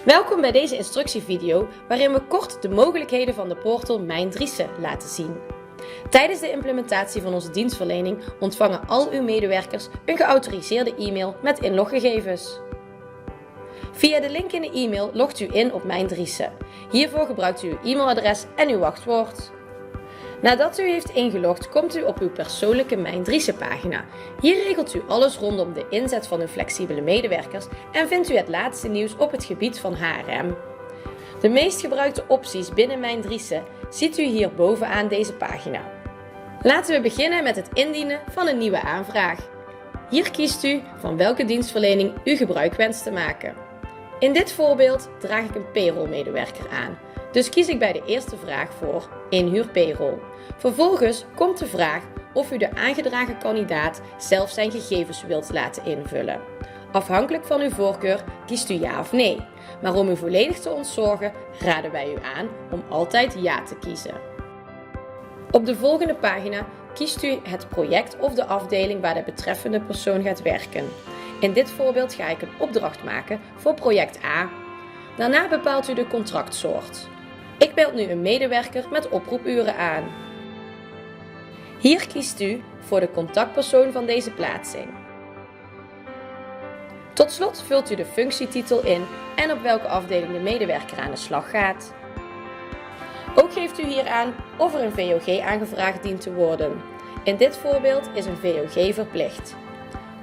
Welkom bij deze instructievideo waarin we kort de mogelijkheden van de portal Mijn Driessen laten zien. Tijdens de implementatie van onze dienstverlening ontvangen al uw medewerkers een geautoriseerde e-mail met inloggegevens. Via de link in de e-mail logt u in op Mijn Driessen. Hiervoor gebruikt u uw e-mailadres en uw wachtwoord. Nadat u heeft ingelogd, komt u op uw persoonlijke Mijn Driessen pagina. Hier regelt u alles rondom de inzet van uw flexibele medewerkers en vindt u het laatste nieuws op het gebied van HRM. De meest gebruikte opties binnen Mijn Driessen ziet u hier bovenaan deze pagina. Laten we beginnen met het indienen van een nieuwe aanvraag. Hier kiest u van welke dienstverlening u gebruik wenst te maken. In dit voorbeeld draag ik een payroll-medewerker aan. Dus kies ik bij de eerste vraag voor inhuur payroll. Vervolgens komt de vraag of u de aangedragen kandidaat zelf zijn gegevens wilt laten invullen. Afhankelijk van uw voorkeur kiest u ja of nee. Maar om u volledig te ontzorgen raden wij u aan om altijd ja te kiezen. Op de volgende pagina kiest u het project of de afdeling waar de betreffende persoon gaat werken. In dit voorbeeld ga ik een opdracht maken voor project A. Daarna bepaalt u de contractsoort. Ik meld nu een medewerker met oproepuren aan. Hier kiest u voor de contactpersoon van deze plaatsing. Tot slot vult u de functietitel in en op welke afdeling de medewerker aan de slag gaat. Ook geeft u hier aan of er een VOG aangevraagd dient te worden. In dit voorbeeld is een VOG verplicht.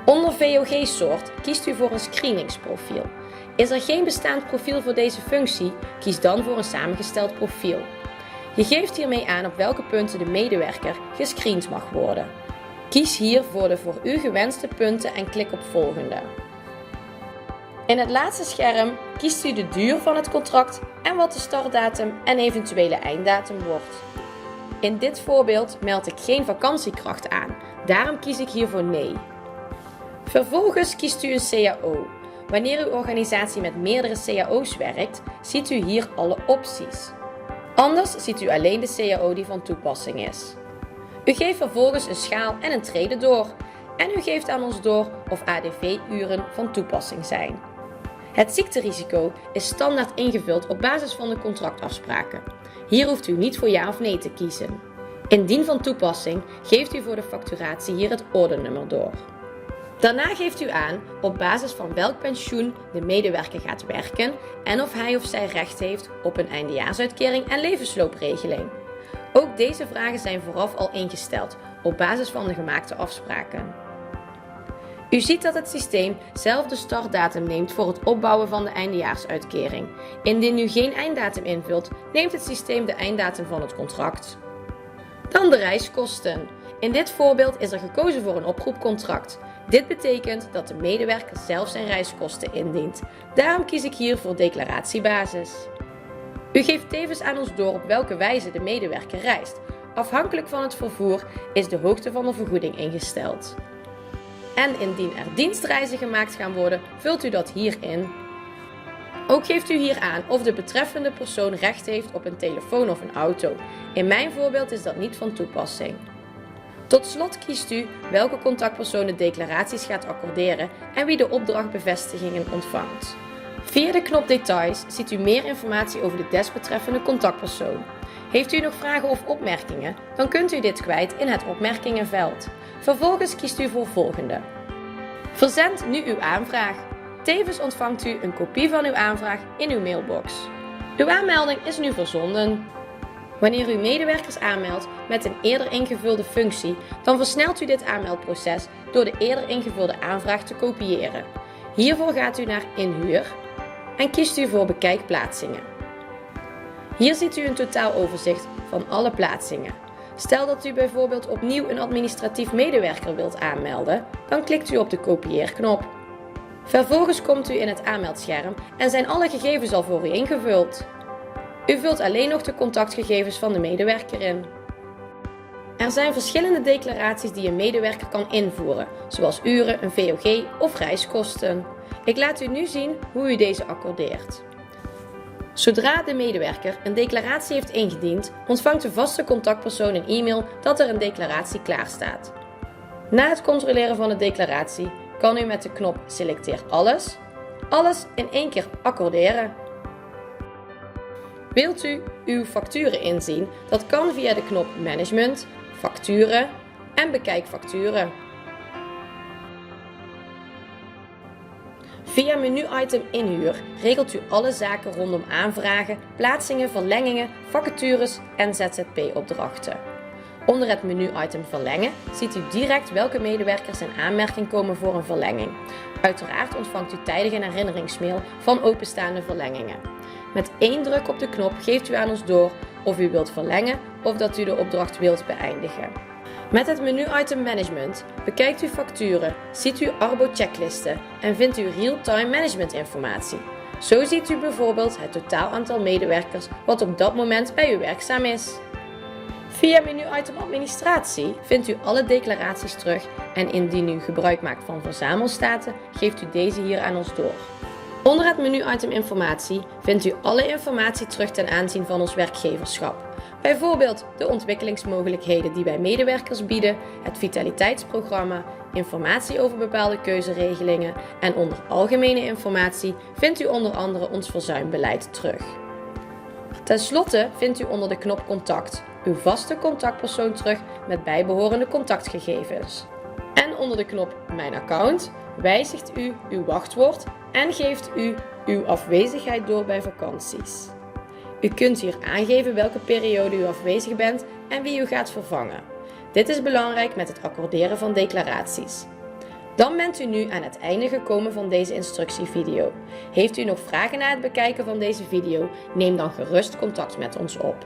Onder VOG-soort kiest u voor een screeningsprofiel. Is er geen bestaand profiel voor deze functie, kies dan voor een samengesteld profiel. Je geeft hiermee aan op welke punten de medewerker gescreend mag worden. Kies hier voor de voor u gewenste punten en klik op volgende. In het laatste scherm kiest u de duur van het contract en wat de startdatum en eventuele einddatum wordt. In dit voorbeeld meld ik geen vakantiekracht aan, daarom kies ik hier voor nee. Vervolgens kiest u een CAO. Wanneer uw organisatie met meerdere CAO's werkt, ziet u hier alle opties. Anders ziet u alleen de CAO die van toepassing is. U geeft vervolgens een schaal en een trede door. En u geeft aan ons door of ADV-uren van toepassing zijn. Het ziekterisico is standaard ingevuld op basis van de contractafspraken. Hier hoeft u niet voor ja of nee te kiezen. Indien van toepassing, geeft u voor de facturatie hier het ordenummer door. Daarna geeft u aan op basis van welk pensioen de medewerker gaat werken en of hij of zij recht heeft op een eindejaarsuitkering en levensloopregeling. Ook deze vragen zijn vooraf al ingesteld op basis van de gemaakte afspraken. U ziet dat het systeem zelf de startdatum neemt voor het opbouwen van de eindejaarsuitkering. Indien u geen einddatum invult, neemt het systeem de einddatum van het contract. Dan de reiskosten. In dit voorbeeld is er gekozen voor een oproepcontract. Dit betekent dat de medewerker zelf zijn reiskosten indient. Daarom kies ik hier voor declaratiebasis. U geeft tevens aan ons door op welke wijze de medewerker reist. Afhankelijk van het vervoer is de hoogte van de vergoeding ingesteld. En indien er dienstreizen gemaakt gaan worden, vult u dat hier in. Ook geeft u hier aan of de betreffende persoon recht heeft op een telefoon of een auto. In mijn voorbeeld is dat niet van toepassing. Tot slot kiest u welke contactpersoon de declaraties gaat accorderen en wie de opdrachtbevestigingen ontvangt. Via de knop Details ziet u meer informatie over de desbetreffende contactpersoon. Heeft u nog vragen of opmerkingen, dan kunt u dit kwijt in het opmerkingenveld. Vervolgens kiest u voor volgende. Verzend nu uw aanvraag. Tevens ontvangt u een kopie van uw aanvraag in uw mailbox. Uw aanmelding is nu verzonden. Wanneer u medewerkers aanmeldt met een eerder ingevulde functie, dan versnelt u dit aanmeldproces door de eerder ingevulde aanvraag te kopiëren. Hiervoor gaat u naar Inhuur en kiest u voor Bekijk plaatsingen. Hier ziet u een totaaloverzicht van alle plaatsingen. Stel dat u bijvoorbeeld opnieuw een administratief medewerker wilt aanmelden, dan klikt u op de kopieerknop. Vervolgens komt u in het aanmeldscherm en zijn alle gegevens al voor u ingevuld. U vult alleen nog de contactgegevens van de medewerker in. Er zijn verschillende declaraties die een medewerker kan invoeren, zoals uren, een VOG of reiskosten. Ik laat u nu zien hoe u deze accordeert. Zodra de medewerker een declaratie heeft ingediend, ontvangt de vaste contactpersoon een e-mail dat er een declaratie klaar staat. Na het controleren van de declaratie kan u met de knop Selecteer alles in één keer accorderen. Wilt u uw facturen inzien? Dat kan via de knop Management, Facturen en Bekijk facturen. Via menu-item Inhuur regelt u alle zaken rondom aanvragen, plaatsingen, verlengingen, vacatures en ZZP-opdrachten. Onder het menu-item Verlengen ziet u direct welke medewerkers in aanmerking komen voor een verlenging. Uiteraard ontvangt u tijdig een herinneringsmail van openstaande verlengingen. Met één druk op de knop geeft u aan ons door of u wilt verlengen of dat u de opdracht wilt beëindigen. Met het menu-item Management bekijkt u facturen, ziet u Arbo-checklisten en vindt u real-time management informatie. Zo ziet u bijvoorbeeld het totaal aantal medewerkers wat op dat moment bij u werkzaam is. Via menu-item Administratie vindt u alle declaraties terug en indien u gebruik maakt van verzamelstaten, geeft u deze hier aan ons door. Onder het menu-item Informatie vindt u alle informatie terug ten aanzien van ons werkgeverschap. Bijvoorbeeld de ontwikkelingsmogelijkheden die wij medewerkers bieden, het vitaliteitsprogramma, informatie over bepaalde keuzeregelingen en onder algemene informatie vindt u onder andere ons verzuimbeleid terug. Ten slotte vindt u onder de knop Contact uw vaste contactpersoon terug met bijbehorende contactgegevens. En onder de knop Mijn account wijzigt u uw wachtwoord en geeft u uw afwezigheid door bij vakanties. U kunt hier aangeven welke periode u afwezig bent en wie u gaat vervangen. Dit is belangrijk met het accorderen van declaraties. Dan bent u nu aan het einde gekomen van deze instructievideo. Heeft u nog vragen na het bekijken van deze video? Neem dan gerust contact met ons op.